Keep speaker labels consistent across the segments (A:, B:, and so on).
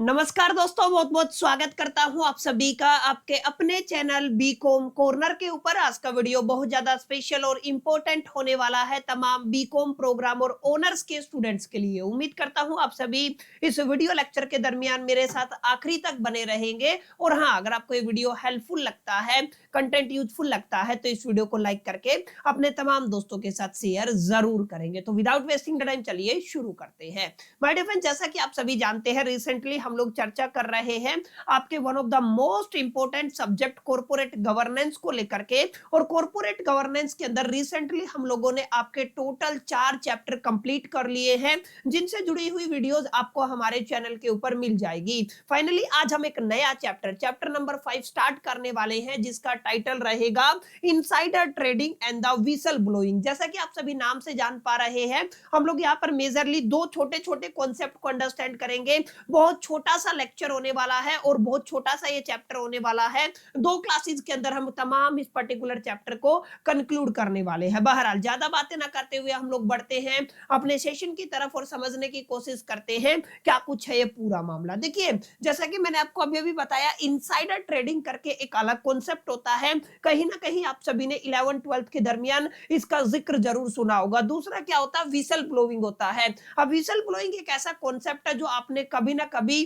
A: नमस्कार दोस्तों, बहुत बहुत स्वागत करता हूं आप सभी का आपके अपने चैनल बीकॉम कॉर्नर के ऊपर। आज का वीडियो बहुत ज्यादा स्पेशल और इम्पोर्टेंट होने वाला है तमाम बीकॉम प्रोग्राम और ऑनर्स के स्टूडेंट्स के लिए। उम्मीद करता हूं आप सभी इस वीडियो लेक्चर के दरमियान मेरे साथ आखिरी तक बने रहेंगे। और हाँ, अगर आपको ये वीडियो हेल्पफुल लगता है, कंटेंट यूजफुल लगता है, तो इस वीडियो को लाइक करके अपने तमाम दोस्तों के साथ शेयर जरूर करेंगे। तो विदाउट वेस्टिंग टाइम चलिए शुरू करते हैं। माय डियर फ्रेंड, जैसा कि आप सभी जानते हैं, रिसेंटली हम लोग चर्चा कर रहे हैं आपके one of the most important subject corporate governance को लेकर के। और कॉर्पोरेट गवर्नेंस के अंदर रिसेंटली हम लोगों ने आपके टोटल 4 चैप्टर कंप्लीट कर लिए हैं, जिनसे जुड़ी हुई वीडियोस आपको हमारे चैनल के ऊपर मिल जाएगी। फाइनली आज हम एक नया चैप्टर नंबर 5 स्टार्ट करने वाले हैं, जिसका टाइटल रहेगा insider trading and the whistle blowing. जैसा कि आप सभी नाम से जान पा रहे हैं, हम लोग यहाँ पर मेजरली दो छोटे छोटे कॉन्सेप्ट को अंडरस्टैंड करेंगे। बहुत छोटा सा लेक्चर होने वाला है और बहुत छोटा सा ये चैप्टर होने वाला है। 2 क्लासेस के अंदर हम तमाम इस पर्टिकुलर चैप्टर को कंक्लूड करने वाले हैं। बहरहाल ज्यादा बातें ना करते हुए हम लोग बढ़ते हैं अपने सेशन की तरफ और समझने की कोशिश करते हैं क्या कुछ है ये पूरा मामला। देखिए, जैसा कि मैंने आपको अभी बताया, इनसाइडर ट्रेडिंग करके एक अलग कॉन्सेप्ट होता है। कहीं ना कहीं आप सभी ने 11th-12th के दरमियान इसका जिक्र जरूर सुना होगा। दूसरा क्या होता है, विसल ब्लोइंग होता है। अब विसल ब्लोइंग एक ऐसा कॉन्सेप्ट है जो आपने कभी ना कभी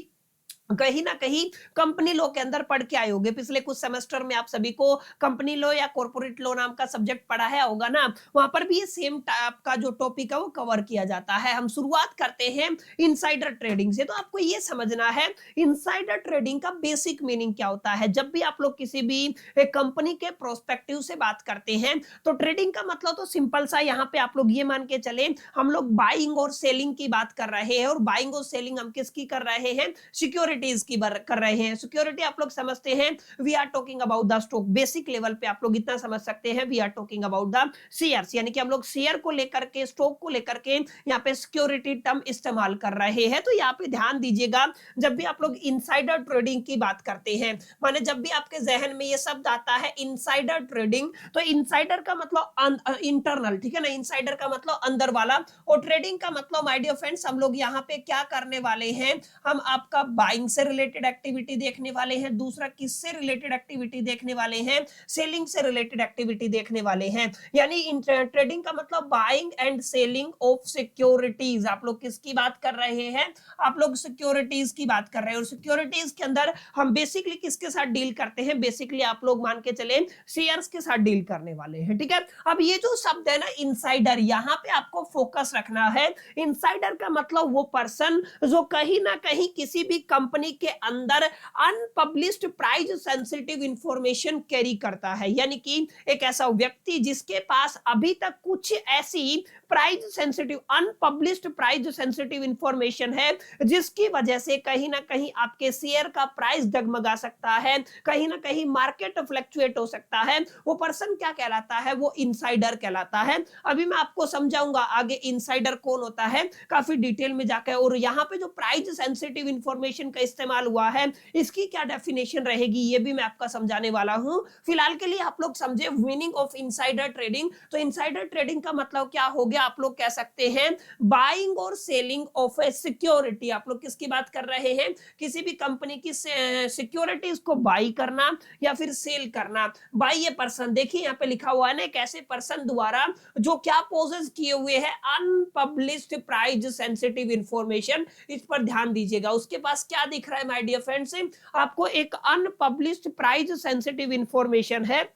A: कहीं ना कहीं कंपनी लॉ के अंदर पढ़ के आए होंगे। पिछले कुछ सेमेस्टर में आप सभी को कंपनी लॉ या कॉर्पोरेट लॉ नाम का सब्जेक्ट पढ़ाया होगा ना, वहां पर भी ये सेम टाइप का जो टॉपिक है वो कवर किया जाता है। हम शुरुआत करते हैं इनसाइडर ट्रेडिंग से। तो आपको ये समझना है इनसाइडर ट्रेडिंग का बेसिक मीनिंग क्या होता है। जब भी आप लोग किसी भी एक कंपनी के प्रोस्पेक्टिव से बात करते हैं, तो ट्रेडिंग का मतलब तो सिंपल सा, यहाँ पे आप लोग ये मान के चले हम लोग बाइंग और सेलिंग की बात कर रहे हैं। और बाइंग और सेलिंग हम किसकी कर रहे हैं, सिक्योरिटीज की कर रहे हैं। सिक्योरिटी आप लोग समझते हैं, we are talking about the stock. Basic level पे आप लोग इतना समझ सकते हैं, we are talking about the shares, यानी कि हम लोग शेयर को लेकर के, स्टॉक को लेकर के यहाँ पे सिक्योरिटी टर्म इस्तेमाल कर रहे हैं। तो यहाँ पे ध्यान दीजिएगा, जब भी आप लोग इनसाइडर ट्रेडिंग की बात करते हैं, माने जब भी आपके जहन में ये शब्द आता है इनसाइडर ट्रेडिंग, तो इनसाइडर का मतलब इंटरनल, ठीक है ना, इनसाइडर का मतलब अंदर वाला, और ट्रेडिंग का मतलब माय डियर फ्रेंड्स हम लोग यहाँ पे क्या करने वाले हैं, हम आपका बाइंग से रिलेटेड एक्टिविटी देखने वाले हैं। दूसरा किससे रिलेटेड एक्टिविटी देखने वाले हैं, सेलिंग से रिलेटेड एक्टिविटी देखने वाले हैं। यानी ट्रेडिंग का मतलब buying and selling of securities. आप लोग किसकी बात कर रहे हैं, आप लोग सिक्योरिटीज की बात कर रहे हैं। और सिक्योरिटीज के अंदर हम बेसिकली किसके साथ डील करते हैं, बेसिकली आप लोग मान के चले शेयर्स के साथ डील करने वाले हैं, ठीक है। अब ये जो शब्द है ना इनसाइडर, यहाँ पे आपको फोकस रखना है। इनसाइडर का मतलब वो पर्सन जो कहीं ना कहीं किसी भी कंपनी के अंदर unpublished price sensitive information carry करता है। यानी कि एक ऐसा व्यक्ति जिसके पास अभी तक कुछ ऐसी price sensitive, unpublished price sensitive information है, जिसकी वजह से कहीं ना कहीं आपके शेयर का प्राइस डगमगा सकता है, कहीं ना कहीं मार्केट फ्लक्चुएट हो सकता है। वो पर्सन क्या कहलाता है, वो इनसाइडर कहलाता है। अभी मैं आपको समझाऊंगा आगे इनसाइडर कौन होता है काफी डिटेल में जाकर। और यहाँ पे जो प्राइस सेंसिटिव इंफॉर्मेशन का इस्तेमाल हुआ है, इसकी क्या डेफिनेशन रहेगी, ये भी मैं आपका समझाने वाला हूं। फिलहाल के लिए आप लोग समझे मीनिंग ऑफ इनसाइडर ट्रेडिंग। तो इनसाइडर ट्रेडिंग का मतलब क्या हो गया, आप लोग कह सकते हैं बाइंग और सेलिंग ऑफ ए सिक्योरिटी। आप लोग किसकी बात कर रहे हैं, किसी भी कंपनी की सिक्योरिटीज को बाई करना या फिर सेल करना। बाई ये पर्सन, देखिए यहाँ पे लिखा हुआ है ना, एक ऐसे पर्सन द्वारा जो क्या पोजेस किए हुए हैं, अनपब्लिश्ड प्राइस सेंसिटिव इंफॉर्मेशन। इस पर ध्यान दीजिएगा। उसके पास क्या दिख रहा है माय डियर फ्रेंड्स, आपको एक अनपब्लिश्ड प्राइस सेंसिटिव इंफॉर्मेशन है।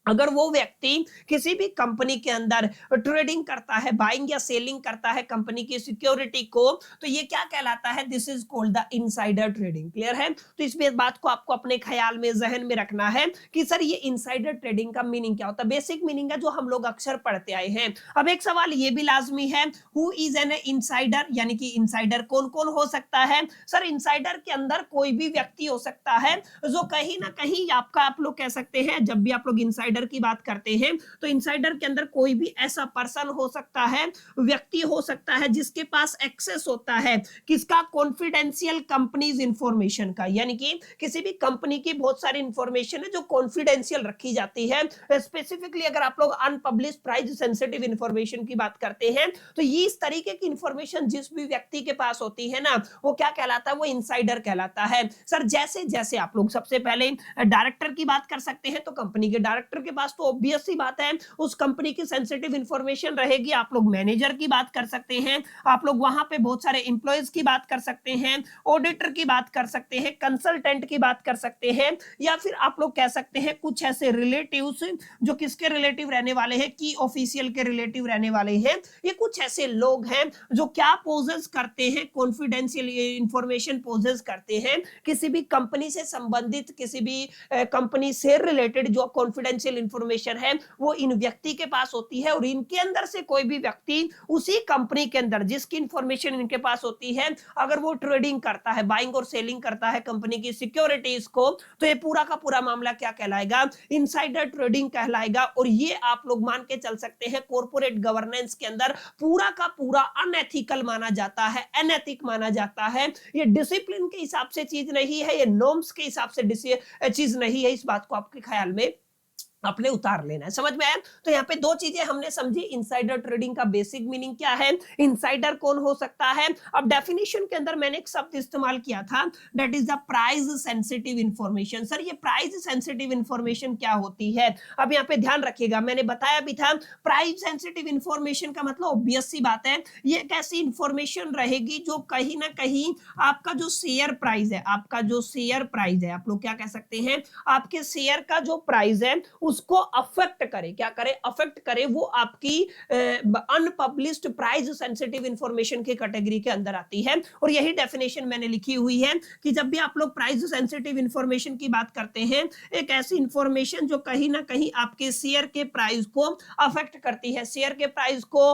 A: अगर वो व्यक्ति किसी भी कंपनी के अंदर ट्रेडिंग करता है, बाइंग या सेलिंग करता है कंपनी की सिक्योरिटी को, तो ये क्या कहलाता है, this is called the insider trading. Clear है। तो इस बात को आपको अपने ख्याल में, जहन में रखना है कि सर ये इनसाइडर ट्रेडिंग का मीनिंग क्या होता है। बेसिक मीनिंग है जो हम लोग अक्सर पढ़ते आए हैं। अब एक सवाल ये भी लाजमी है, हु इज एन इनसाइडर, यानी कि इनसाइडर कौन कौन हो सकता है। सर इनसाइडर के अंदर कोई भी व्यक्ति हो सकता है जो कहीं ना कहीं आपका, आप लोग कह सकते हैं, जब भी आप लोग इनसाइडर इनसाइडर की बात करते हैं तो इनसाइडर के अंदर कोई भी ऐसा पर्सन हो सकता है, व्यक्ति हो सकता है जिसके पास एक्सेस होता है किसका, कॉन्फिडेंशियल कंपनीज इंफॉर्मेशन का, यानी कि किसी भी कंपनी की बहुत सारी इंफॉर्मेशन है जो कॉन्फिडेंशियल रखी जाती है। स्पेसिफिकली अगर आप लोग अनपब्लिश्ड प्राइस सेंसिटिव इंफॉर्मेशन की बात करते हैं तो ये इस तरीके की इंफॉर्मेशन जिस भी व्यक्ति के पास होती है ना, वो क्या कहलाता है, वो इनसाइडर कहलाता है। सर जैसे जैसे आप लोग सबसे पहले डायरेक्टर की बात कर सकते हैं तो कंपनी के डायरेक्टर के पास तो ऑब्वियस सी बात है उस कंपनी की सेंसिटिव इंफॉर्मेशन रहेगी। आप लोग मैनेजर की बात कर सकते हैं, आप लोग वहां पे बहुत सारे एम्प्लॉयज की बात कर सकते हैं, ऑडिटर की बात कर सकते हैं, कंसल्टेंट की बात कर सकते हैं, या फिर आप लोग कह सकते हैं कुछ ऐसे रिलेटिव्स जो किसके रिलेटिव रहने वाले हैं, की ऑफिशियल के रिलेटिव रहने वाले हैं। ये कुछ ऐसे लोग हैं जो क्या पोजेस करते हैं, कॉन्फिडेंशियल इंफॉर्मेशन पोजेस करते हैं किसी भी कंपनी से संबंधित, किसी भी कंपनी से रिलेटेड जो कॉन्फिडेंशियल इंफॉर्मेशन है वो इन व्यक्ति के पास होती है, और इनके अंदर से कोई भी व्यक्ति उसी कंपनी के अंदर जिसकी इंफॉर्मेशन इनके पास होती है अगर वो ट्रेडिंग करता है, बाइंग और सेलिंग करता है कंपनी की सिक्योरिटीज को, तो ये पूरा का पूरा मामला क्या कहलाएगा, इनसाइडर ट्रेडिंग कहलाएगा। और ये आप लोग मान के चल सकते हैं कॉर्पोरेट गवर्नेंस के अंदर पूरा का पूरा अनएथिकल माना जाता है, अनैतिक माना जाता है। ये डिसिप्लिन के हिसाब से चीज नहीं है, ये नॉर्म्स के हिसाब से चीज नहीं है। इस बात को आपके ख्याल में अपने उतार लेना है, समझ में आया। तो यहाँ पे दो चीजें हमने समझी, इनसाइडर ट्रेडिंग का बेसिक मीनिंग क्या है, इनसाइडर कौन हो सकता है। अब डेफिनेशन के अंदर मैंने एक शब्द इस्तेमाल किया था, that is the price sensitive information. Sir ये प्राइस सेंसिटिव इंफॉर्मेशन क्या होती है, अब यहाँ पे ध्यान रखिएगा, मैंने बताया भी था प्राइस सेंसिटिव इंफॉर्मेशन का मतलब ऑब्वियस सी बात है ये एक ऐसी इंफॉर्मेशन रहेगी जो कहीं ना कहीं आपका जो शेयर प्राइस है, आपका जो शेयर प्राइस है, आप लोग क्या कह सकते हैं, आपके शेयर का जो प्राइस है उसको अफेक्ट करे, क्या करे, अफेक्ट करे, वो आपकी अनपब्लिश्ड प्राइस सेंसिटिव इंफॉर्मेशन की कैटेगरी के अंदर आती है। और यही डेफिनेशन मैंने लिखी हुई है कि जब भी आप लोग प्राइस सेंसिटिव इंफॉर्मेशन की बात करते हैं, एक ऐसी इंफॉर्मेशन जो कहीं ना कहीं आपके शेयर के प्राइस को अफेक्ट करती है, शेयर के प्राइस को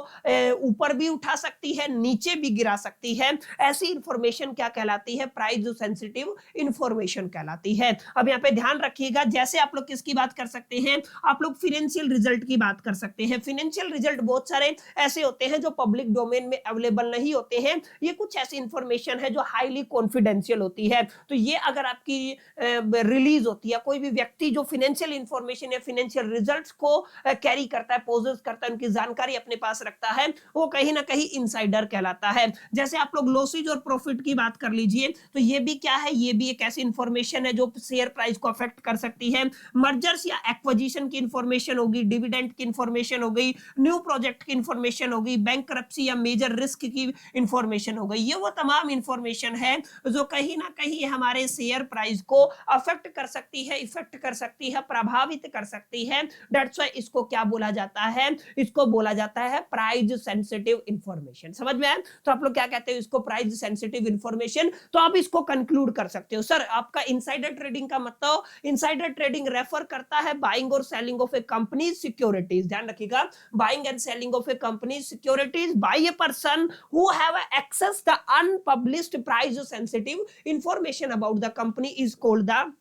A: ऊपर भी उठा सकती है, नीचे भी गिरा सकती है, ऐसी इंफॉर्मेशन क्या कहलाती है, प्राइस सेंसिटिव इंफॉर्मेशन कहलाती है। अब यहाँ पे ध्यान रखिएगा, जैसे आप लोग किसकी बात कर सकते हैं, आप लोग फाइनेंशियल रिजल्ट की बात कर सकते हैं। फाइनेंशियल रिजल्ट बहुत सारे ऐसे होते हैं जो पब्लिक डोमेन में अवेलेबल नहीं होते हैं, ये कुछ ऐसी इंफॉर्मेशन है जो हाईली कॉन्फिडेंशियल होती है। तो ये अगर आपकी रिलीज होती है, कोई भी व्यक्ति जो फाइनेंशियल इंफॉर्मेशन या फाइनेंशियल रिजल्ट्स को कैरी करता है, पोजेस करता है, उनकी जानकारी अपने पास रखता है, वो कहीं ना कहीं इनसाइडर कहलाता है। जैसे आप लोग लॉसेज और प्रॉफिट की बात कर लीजिए, तो ये भी क्या है, ये भी एक ऐसी इंफॉर्मेशन है जो शेयर प्राइस को अफेक्ट कर सकती है। मर्जर्स या एक्विजिशन की इंफॉर्मेशन होगी, डिविडेंड की इंफॉर्मेशन हो गई, न्यू प्रोजेक्ट की इंफॉर्मेशन हो गई, बैंकरप्सी या मेजर रिस्क की इंफॉर्मेशन हो गई, ये वो तमाम इंफॉर्मेशन है जो कहीं ना कहीं हमारे शेयर प्राइस को अफेक्ट कर सकती है, इफेक्ट कर सकती है, प्रभावित कर सकती है। दैट्स व्हाई इसको क्या बोला जाता है, इसको बोला जाता है प्राइस सेंसिटिव इंफॉर्मेशन। समझ में आया? तो आप लोग क्या कहते हो इसको, प्राइस सेंसिटिव इंफॉर्मेशन। तो आप इसको कंक्लूड कर सकते हो, सर आपका इनसाइडर ट्रेडिंग का मतलब, इनसाइडर ट्रेडिंग रेफर करता है बाइंग और selling of a company securities. ध्यान रखिएगा, buying and selling of a company securities by a person who have access the unpublished price sensitive information about the company is called the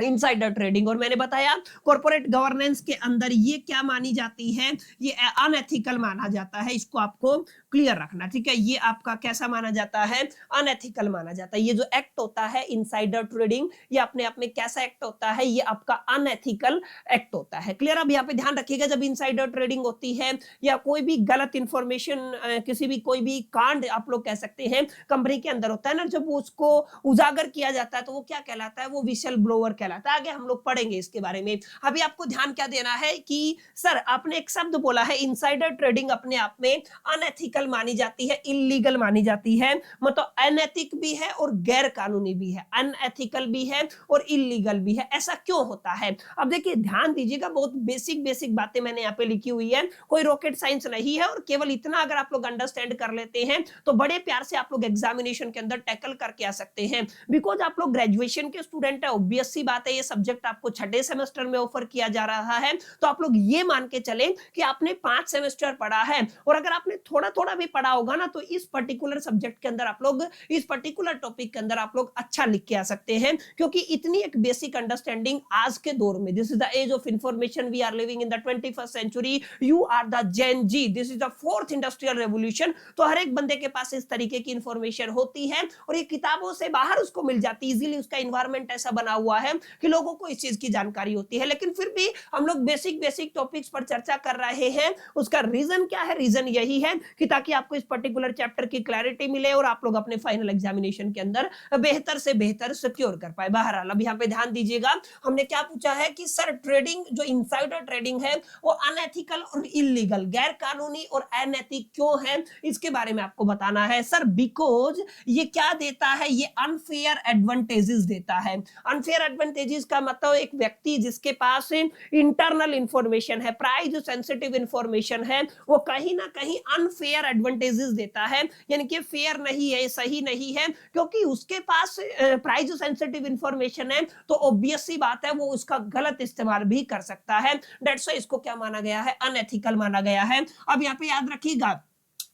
A: insider trading. और मैंने बताया corporate governance के अंदर ये क्या मानी जाती है, ये अनएथिकल माना जाता है, इसको आपको क्लियर रखना, ठीक है। ये आपका कैसा माना जाता है, अनएथिकल माना जाता है। ये जो एक्ट होता है इनसाइडर ट्रेडिंग, ये अपने आप में कैसा एक्ट होता है, ये आपका अनएथिकल एक्ट होता है। क्लियर? अब यहाँ पे ध्यान रखिएगा, जब इनसाइडर ट्रेडिंग होती है या कोई भी गलत इंफॉर्मेशन, किसी भी कोई भी कांड आप लोग कह सकते हैं कंपनी के अंदर होता है ना, जब उसको उजागर किया जाता है तो वो क्या कहलाता है, वो विशल ब्लोअर कहलाता है। आगे हम लोग पढ़ेंगे इसके बारे में। अभी आपको ध्यान क्या देना है कि सर आपने एक शब्द बोला है इनसाइडर ट्रेडिंग अपने आप में अनएथिकल मानी जाती है, इल्लीगल मानी जाती है, मतलब अनैतिक भी है और गैर कानूनी भी है, अनएथिकल भी है और इल्लीगल भी है। ऐसा क्यों होता है? अब देखिए ध्यान दीजिएगा, बहुत बेसिक बातें मैंने यहाँ पे लिखी हुई है, कोई रॉकेट साइंस नहीं है, और केवल इतना अगर आप लोग अंडरस्टैंड कर लेते हैं तो बड़े प्यार से आप लोग एग्जामिनेशन के अंदर टैकल करके आ सकते हैं। बिकॉज आप लोग ग्रेजुएशन के स्टूडेंट है, ऑब्वियस सी बात बात है ये सब्जेक्ट आपको छठे सेमेस्टर में ऑफर किया जा रहा है, तो आप लोग ये मान के चलें कि आपने 5 सेमेस्टर पढ़ा है, और अगर आपने थोड़ा थोड़ा भी पढ़ा होगा ना, तो इस पर्टिकुलर सब्जेक्ट के अंदर आप लोग, इस पर्टिकुलर टॉपिक के अंदर आप लोग अच्छा लिख के आ सकते हैं, क्योंकि इतनी एक बेसिक अंडरस्टैंडिंग आज के दौर में, this is the age of information, we are living in the 21st century, you are the Gen Z, this is the fourth industrial revolution. तो हर एक बंदे के पास इस तरीके की इंफॉर्मेशन होती है, और ये किताबों से बाहर उसको मिल जाती है इजीली, उसका एनवायरनमेंट ऐसा बना हुआ है कि लोगों को इस चीज की जानकारी होती है। लेकिन फिर भी हम लोग बेसिक बेसिक टॉपिक्स पर चर्चा कर रहे हैं। उसका रीजन क्या है? रीजन यही है कि ताकि आपको इस पर्टिकुलर चैप्टर की क्लैरिटी मिले और आप लोग अपने फाइनल एग्जामिनेशन के अंदर बेहतर से बेहतर सिक्योर कर पाए। बहरहाल अब यहाँ पे ध्यान दीजिएगा, हमने क्या पूछा है कि सर ट्रेडिंग, जो इनसाइडर ट्रेडिंग है वो अनएथिकल और इलीगल, गैर कानूनी और अनैतिक क्यों है, इसके बारे में आपको बताना है। सर बिकॉज ये क्या देता है, ये अनफेयर एडवांटेजेस देता है। अनफेयर एडवांटेजेस का मतलब एक व्यक्ति जिसके पास इंटरनल इंफॉर्मेशन है, प्राइस सेंसिटिव इंफॉर्मेशन है, वो कहीं ना कहीं अनफेयर एडवांटेजेस देता है, यानी कि फेयर नहीं है, सही नहीं है, क्योंकि उसके पास प्राइस सेंसिटिव इंफॉर्मेशन है, तो ऑब्वियस सी बात है वो उसका गलत इस्तेमाल भी कर सकता है। दैट्स व्हाई इसको क्या माना गया है? अनएथिकल माना गया है। अब यहाँ पे याद रखिएगा,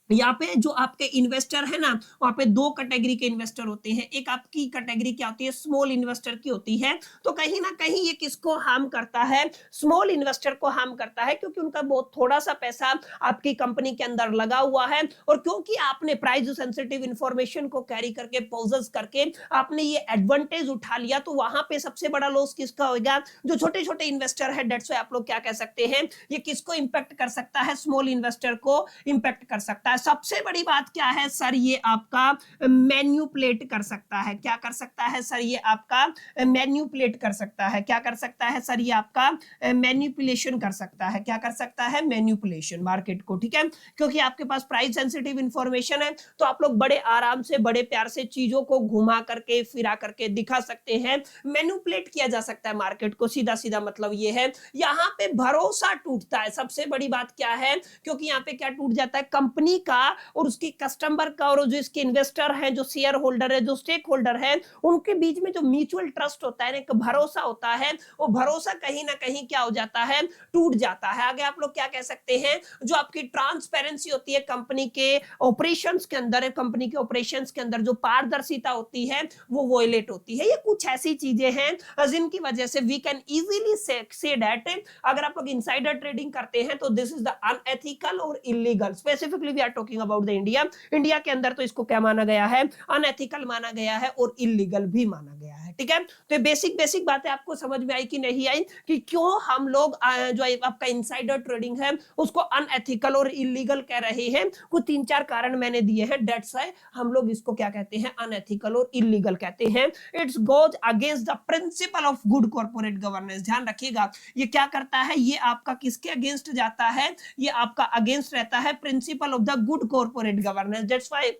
A: यहाँ पे जो आपके इन्वेस्टर है ना, वहां पे दो कैटेगरी के इन्वेस्टर होते हैं। एक आपकी कैटेगरी क्या होती है? स्मॉल इन्वेस्टर की होती है। तो कहीं ना कहीं ये किसको हार्म करता है? स्मॉल इन्वेस्टर को हार्म करता है, क्योंकि उनका बहुत थोड़ा सा पैसा आपकी कंपनी के अंदर लगा हुआ है, और क्योंकि आपने प्राइस सेंसिटिव इंफॉर्मेशन को कैरी करके, पोजेस करके आपने ये एडवांटेज उठा लिया, तो वहां पे सबसे बड़ा लॉस किसका होगा? जो छोटे छोटे इन्वेस्टर है। डेट्स व्हाई आप लोग क्या कह सकते हैं, ये किसको इंपैक्ट कर सकता है? स्मॉल इन्वेस्टर को इंपैक्ट कर सकता है। सबसे बड़ी बात क्या है सर? ये आपका मैन्युपुलेट कर सकता है। क्या कर सकता है सर? ये आपका मैन्युपुलेट कर सकता है। क्या कर सकता है सर? ये आपका मैन्युपुलेशन कर सकता है। क्या कर सकता है? मैन्युपुलेशन मार्केट को, ठीक है, क्योंकि आपके पास प्राइस सेंसिटिव इंफॉर्मेशन है, तो आप लोग बड़े आराम से, बड़े प्यार से चीजों को घुमा करके, फिरा करके दिखा सकते हैं। मैन्युपुलेट किया जा सकता है मार्केट को, सीधा सीधा मतलब ये है। यहाँ पे भरोसा टूटता है। सबसे बड़ी बात क्या है? क्योंकि यहाँ पे क्या टूट जाता है? कंपनी का और उसकी कस्टमर का, और जो इसके इन्वेस्टर हैं, जो शेयर होल्डर है, जो स्टेक होल्डर है, उनके बीच में जो म्यूचुअल ट्रस्ट होता है, एक भरोसा होता है, वो भरोसा कहीं ना कहीं क्या हो जाता है? टूट जाता है। आगे आप लोग क्या कह सकते हैं? जो आपकी ट्रांसपेरेंसी होती है कंपनी के ऑपरेशंस के अंदर, कंपनी के ऑपरेशंस के अंदर जो पारदर्शिता होती है वो वॉयलेट होती है। ये कुछ ऐसी चीजें हैं जिनकी वजह से we can easily say that अगर आप लोग इनसाइडर ट्रेडिंग करते हैं तो दिस इज द अनएथिकल और illegal. Specifically we are talking about the India के अंदर तो इसको क्या माना गया है? अनएथिकल माना गया है और इलीगल भी माना गया है, ठीक है। तो बेसिक बेसिक बातें आपको समझ में आई कि नहीं आई, कि क्यों हम लोग जो आपका इनसाइडर ट्रेडिंग है उसको अनएथिकल और इलीगल कह रहे हैं? कुछ 3-4 कारण मैंने दिए हैं, दैट्स व्हाई हम लोग इसको क्या कहते हैं? अनएथिकल और इलीगल कहते हैं। It's goes against the principle of good corporate governance. ध्यान रखिएगा, ये क्या करता है? ये आपका किसके अगेंस्ट जाता है? ये आपका अगेंस्ट रहता है principle of the good corporate governance. That's why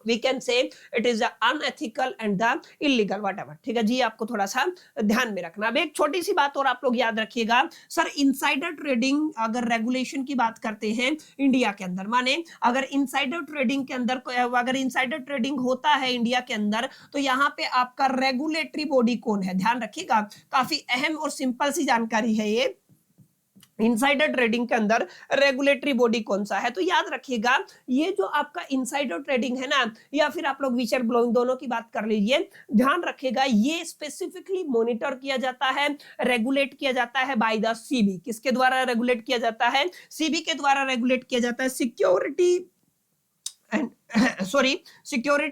A: we can say it is the unethical and the illegal whatever, ठीक है जी। आपको थोड़ा सा ध्यान में रखना। अब एक छोटी सी बात और आप लोग याद रखिएगा, सर इनसाइडर ट्रेडिंग अगर रेगुलेशन की बात करते हैं इंडिया के अंदर, माने अगर इनसाइडर ट्रेडिंग के अंदर, अगर इनसाइडर ट्रेडिंग होता है इंडिया के अंदर, तो यहाँ पे आपका रेगुलेटरी बॉडी कौन है? ध्यान रखिएगा, काफी अहम और सिंपल सी जानकारी है ये। इनसाइडर ट्रेडिंग के अंदर रेगुलेटरी बॉडी कौन सा है? तो याद रखिएगा, ये जो आपका इनसाइडर ट्रेडिंग है ना, या फिर आप लोग विशर ब्लोइंग, दोनों की बात कर लीजिए। ध्यान रखिएगा, ये स्पेसिफिकली मॉनिटर किया जाता है, रेगुलेट किया जाता है बाय द सीबी। किसके द्वारा रेगुलेट किया जाता है? सीबी के द्वारा रेगुलेट किया जाता है। Security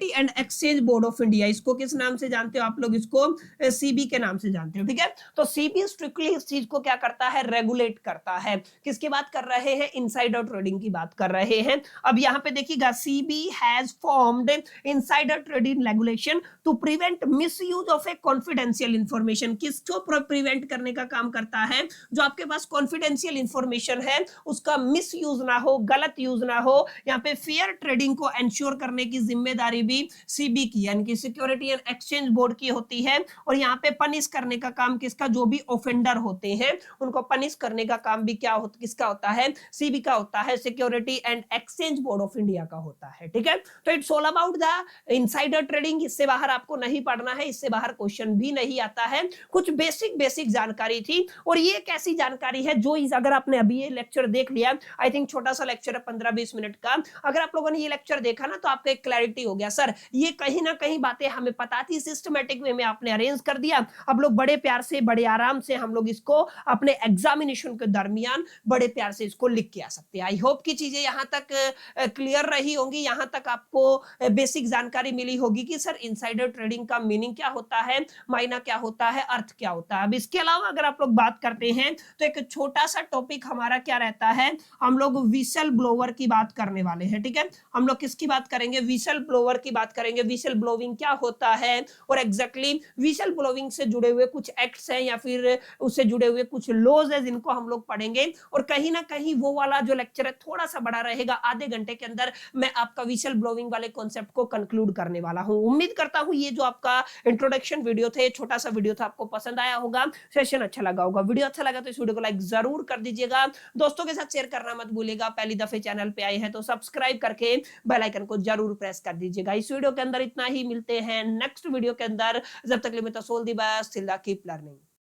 A: and exchange board of India. इसको किस नाम से जानते हो आप लोग? इसको सीबी के नाम से जानते हो, ठीक है। तो सीबी स्ट्रिक्टली इस चीज को क्या करता है? रेगुलेट करता है। किसकी बात कर रहे हैं? इनसाइडर ट्रेडिंग की बात कर रहे हैं। अब यहाँ पे देखिएगा, SEBI has formed insider trading regulation to prevent misuse of a confidential information. किसको प्रिवेंट करने का काम करता है? जो आपके पास कॉन्फिडेंशियल इंफॉर्मेशन है उसका मिसयूज ना हो, गलत यूज ना हो। यहाँ पे फेयर ट्रेडिंग को इंश्योर करने की जिम्मेदारी भी सीबी की यानी कि सिक्योरिटी एंड एक्सचेंज बोर्ड की होती है। और यहाँ पे पनिश करने का काम किसका, जो भी ऑफेंडर होते हैं उनको पनिश करने का काम भी किसका होता है, सीबी का होता है, security and exchange board of India का होता है। ठीक है, तो it's all about the insider trading. इससे बाहर आपको नहीं पढ़ना है, इससे बाहर क्वेश्चन भी नहीं आता है। कुछ बेसिक जानकारी थी और ये एक ऐसी जानकारी है जो अगर आपने अभी ये लेक्चर देख लिया, आई थिंक छोटा सा लेक्चर है 15-20 मिनट का, अगर आप लोगों ने ये लेक्चर देखा ना तो आपको एक क्लैरिटी हो गया, सर ये कहीं ना कहीं बातें हमें पता थी, सिस्टमेटिक वे में आपने अरेंज कर दिया। अब लोग बड़े प्यार से बड़े आराम से हम लोग इसको अपने एग्जामिनेशन के दरमियान बड़े प्यार से इसको लिख के आ सकते हैं। आई होप की चीजें यहाँ तक क्लियर रही होंगी, यहाँ तक आपको बेसिक जानकारी मिली होगी कि सर इनसाइडर ट्रेडिंग का मीनिंग क्या होता है, मायना क्या होता है, अर्थ क्या होता है। अब इसके अलावा अगर आप लोग बात करते हैं तो एक छोटा सा टॉपिक हमारा क्या रहता है, हम लोग विसल ब्लोवर की बात करने वाले हैं। ठीक है, हम लोग किसकी बात करेंगे, विसल ब्लोवर की बात करेंगे। विसल ब्लोविंग क्या होता है और एग्जैक्टली विसल ब्लोविंग से जुड़े हुए कुछ एक्ट्स हैं या फिर उससे जुड़े हुए कुछ लॉज है जिनको हम लोग पढ़ेंगे। और कहीं ना कहीं वो वाला जो लेक्चर है थोड़ा सा बड़ा रहेगा, आधे घंटे के अंदर मैं आपका विसल ब्लोविंग वाले कॉन्सेप्ट को कंक्लूड करने वाला हूं। उम्मीद करता हूं ये जो आपका इंट्रोडक्शन वीडियो था, छोटा सा वीडियो था, आपको पसंद आया होगा, सेशन अच्छा लगा होगा। वीडियो अच्छा लगा तो इस वीडियो को लाइक जरूर कर दीजिएगा, दोस्तों के साथ शेयर करना मत भूलिएगा। पहली दफे चैनल पे आए हैं तो सब्सक्राइब करके बेल आइकन को जरूर प्रेस कर दीजिएगा। इस वीडियो के अंदर इतना ही, मिलते हैं नेक्स्ट वीडियो के अंदर। जब तक के लिए मैं तो सोल दी बस, कीप लर्निंग।